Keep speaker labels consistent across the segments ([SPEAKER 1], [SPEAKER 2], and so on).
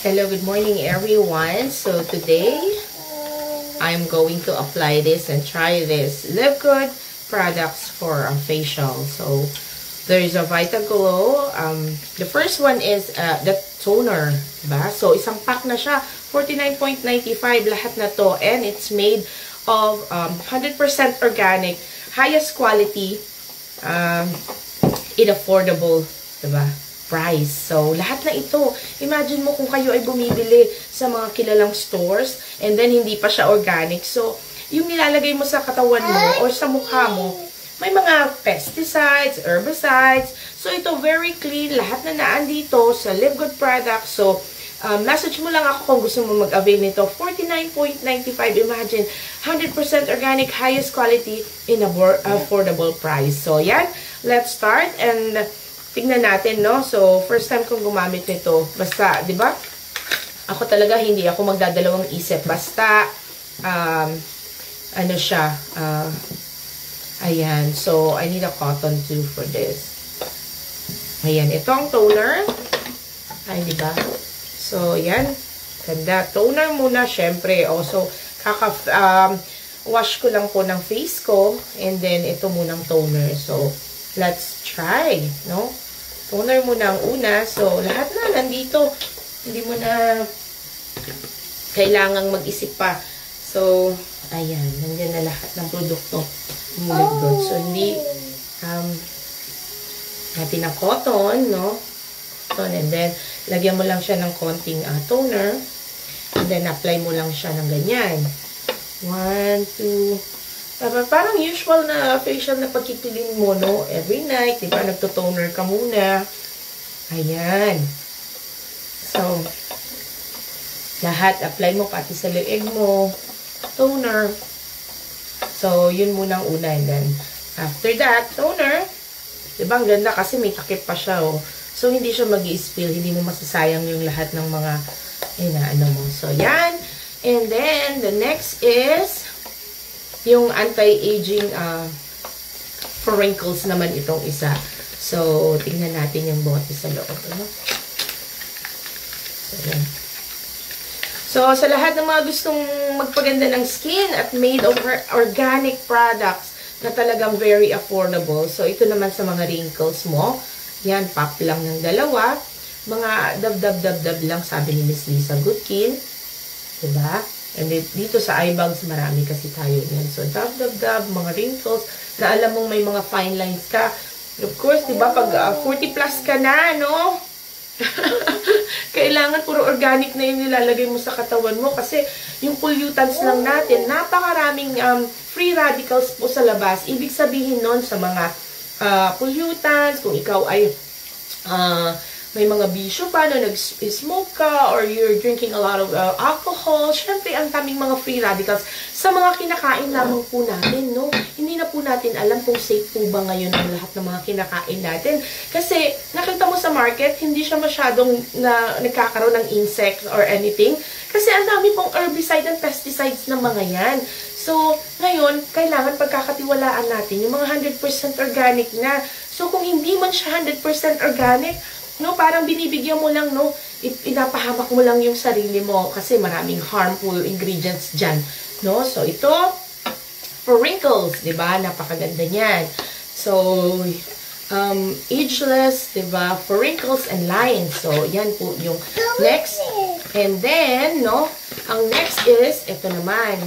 [SPEAKER 1] Hello, good morning everyone. So today, I'm going to apply this and try this Live Good products for a facial. So there is a Vitaglow. The first one is the toner, diba? So isang pack na siya, 49.95 lahat na to, and it's made of 100% organic, highest quality, in affordable, diba, price. So, lahat na ito, imagine mo kung kayo ay bumibili sa mga kilalang stores and then hindi pa siya organic. So, yung nilalagay mo sa katawan mo or sa mukha mo, may mga pesticides, herbicides. So, ito very clean. Lahat na naandito sa Live Good product. So, message mo lang ako kung gusto mo mag-avail nito. 49.95. Imagine, 100% organic, highest quality in affordable price. So, yan. Let's start and tingnan natin, no? So, first time kong gumamit nito. Basta, di ba? Ako talaga, hindi ako magdadalawang isip. Basta, ano siya, ayan. So, I need a cotton too for this. Ayan, ito ang toner. Ay, di ba? So, yan. Ganda. Toner muna, syempre. Also, wash ko lang po ng face ko. And then, ito munang toner. So, let's try, no? Toner muna ang una. So, lahat na nandito. Hindi mo na kailangang mag-isip pa. So, ayan. Nandiyan na lahat ng produkto. Live Good. So, hindi natin ng cotton, no? And then, lagyan mo lang siya ng konting toner. And then, apply mo lang siya ng ganyan. 1, 2... Parang usual na facial na pagkikilin mo, no? Every night, di ba? Nagto-toner ka muna. Ayan. So, lahat, apply mo pati sa leeg mo. Toner. So, yun muna ang una. And then, after that, toner. Di ba? Ang ganda kasi may takip pa siya, oh. So, hindi siya mag-i-spill. Hindi mo masasayang yung lahat ng mga, ano mo. So, yan. And then, the next is yung anti-aging for wrinkles naman itong isa. So, tingnan natin yung bote sa loob. Ano? So, yan. So, sa lahat ng mga gustong magpaganda ng skin at made of organic products na talagang very affordable. So, ito naman sa mga wrinkles mo. Yan, pop lang ng dalawa. Mga dab-dab-dab-dab lang, sabi ni Miss Lisa Goodkin. Diba? And dito sa eye bags, marami kasi tayo yan. So, dab-dab-dab, mga wrinkles, na alam mong may mga fine lines ka. Of course, diba, pag 40 plus ka na, no? Kailangan puro organic na yung nilalagay mo sa katawan mo kasi yung pollutants lang natin, napakaraming free radicals po sa labas. Ibig sabihin nun sa mga pollutants, kung ikaw ay may mga bisyo pa, no, nag-smoke ka, or you're drinking a lot of alcohol, syempre, ang taming mga free radicals sa mga kinakain lamang po natin, no? Hindi na po natin alam kung safe po ba ngayon ang lahat ng mga kinakain natin. Kasi, nakita mo sa market, hindi siya masyadong nagkakaroon ng insects or anything. Kasi, ang dami pong herbicide and pesticides ng mga yan. So, ngayon, kailangan pagkakatiwalaan natin yung mga 100% organic na. So, kung hindi man siya 100% organic, no, parang binibigyan mo lang, no, inapahamak mo lang yung sarili mo kasi maraming harmful ingredients dyan, no. So, ito, for wrinkles, diba, napakaganda niyan. So, ageless, diba, for wrinkles and lines. So, yan po yung next. And then, no, ang next is, ito naman,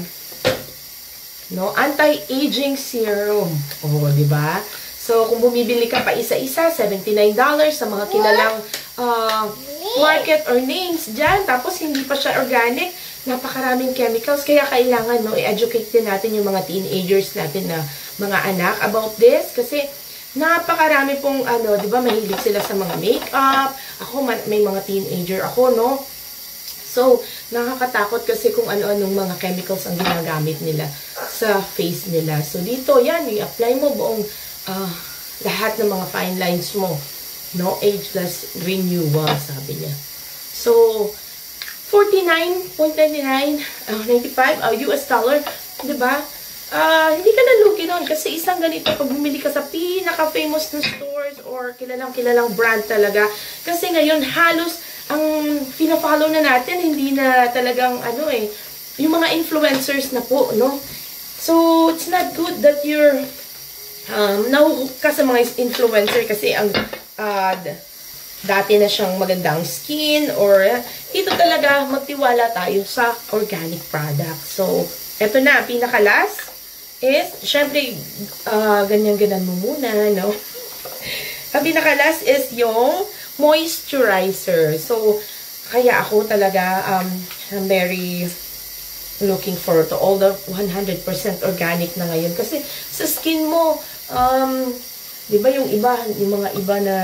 [SPEAKER 1] no, anti-aging serum. Oh, diba? So, kung bumibili ka pa isa-isa, $79 sa mga kilalang market or names dyan. Tapos, hindi pa siya organic. Napakaraming chemicals. Kaya kailangan, no, i-educate din natin yung mga teenagers natin na mga anak about this. Kasi, napakarami pong, di ba, mahilig sila sa mga makeup. Ako, may mga teenager ako, no? So, nakakatakot kasi kung ano-anong mga chemicals ang ginagamit nila sa face nila. So, dito, yan, i-apply mo buong lahat ng mga fine lines mo. No, ageless renewal, sabi niya. So, 49.99, US dollar, diba? Hindi ka nalugi doon kasi isang ganito, pag bumili ka sa pinaka-famous na stores or kilalang brand talaga. Kasi ngayon, halos ang pina-follow na natin, hindi na talagang, ano eh, yung mga influencers na po, no? So, it's not good that you're nahuhook ka sa mga influencer kasi ang dati na siyang magandang skin or ito talaga magtiwala tayo sa organic product. So, eto na, pinaka-last is, syempre, ganyan-ganan mo muna, no? Ang pinaka-last is yung moisturizer. So, kaya ako talaga I'm very looking forward to all the 100% organic na ngayon. Kasi sa skin mo, di ba yung iba, yung mga iba na,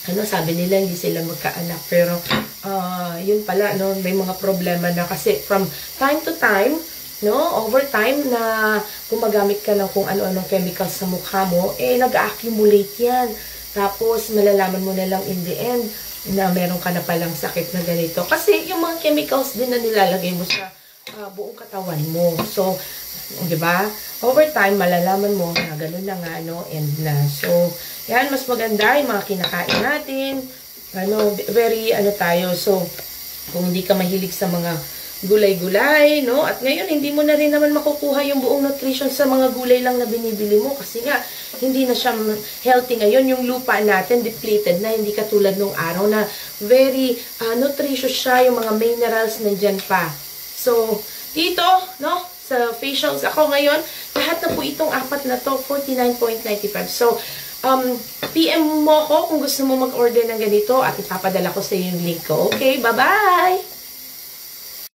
[SPEAKER 1] ano, sabi nila hindi sila magkaanak. Pero, yun pala, no, may mga problema na kasi from time to time, no, over time na gumagamit ka ng kung ano-anong chemicals sa mukha mo, nag-accumulate yan. Tapos, malalaman mo na lang in the end na meron ka na palang sakit na ganito. Kasi yung mga chemicals din na nilalagay mo sa buong katawan mo. So, di ba? Over time, malalaman mo na gano'n na nga, no, end na. So, yan, mas maganda yung mga kinakain natin. Ano, very, ano tayo. So, kung hindi ka mahilig sa mga gulay-gulay, no? At ngayon, hindi mo na rin naman makukuha yung buong nutrition sa mga gulay lang na binibili mo. Kasi nga, hindi na siya healthy ngayon. Yung lupa natin, depleted na. Hindi katulad nung araw na very nutritious siya. Yung mga minerals nandyan pa. So, dito, no? Sa facials ako ngayon, lahat na po itong apat na to, 49.95. So, PM mo ko kung gusto mo mag-order ng ganito at ipapadala ko sa yung link ko. Okay, bye-bye!